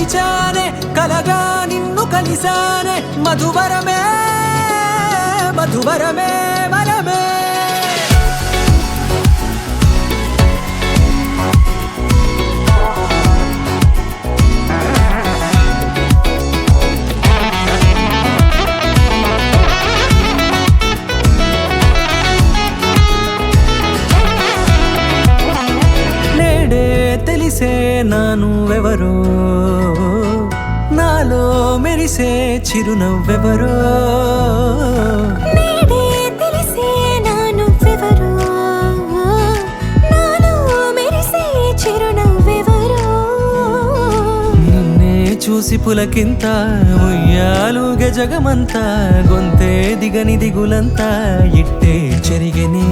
మరిచానే కలగా నిన్ను కలిసానే మధువరమే మధువరమే వరమే తెలిసే నానువెవరో నాలో మెరిసే చిరునవ్వెవరో నేడే తెలిసే నానువెవరో నాలో మెరిసే చిరునవ్వెవరో నిన్నే చూసి పులకింత ఉయ్యాలుగే జగమంతా గొంతే దిగని దిగులంతా ఇట్టే చెరిగెనే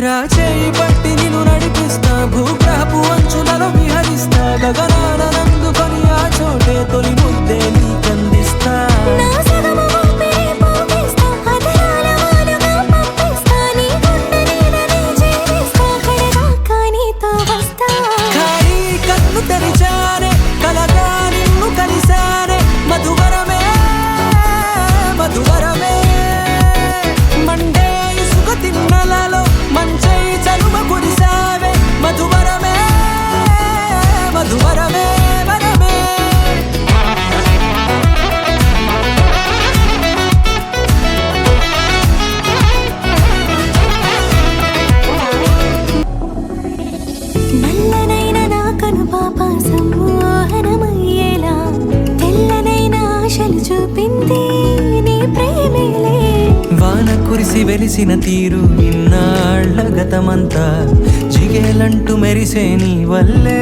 రాచేయి పట్టి నిన్ను నడిపిస్తా భూగ్రహపు అంచులలో విహరిస్తా గగనాన నందుకొని ఆ చోటే తొలి ముద్దే నీకందిస్తా నా సగము ఊపిరి పోగిస్తా అదరాల వాలుగా పంపిస్తా నీ గుండె నీడనే చేరిస్తా కడదాకా నీతో వస్తా ఖాళీ కన్ను తెరిచానే కలగా నిన్ను కలిసానే మధువరమే మధువరమే మండే ఇసుక తిన్నలలో మంచై చలుమ కురిసావే మధువరమే మధువరమే వరమే నల్లనైన నా కనుపాప సమ్మోహనమయ్యేలా తెల్లనైన ఆశలు చూపింది నీ ప్రేమేలే వాన కురిసి వెలిసిన తీరు ఇన్నాళ్ల గతమంతా జిగేలంటూ మెరిసే నీ వల్లే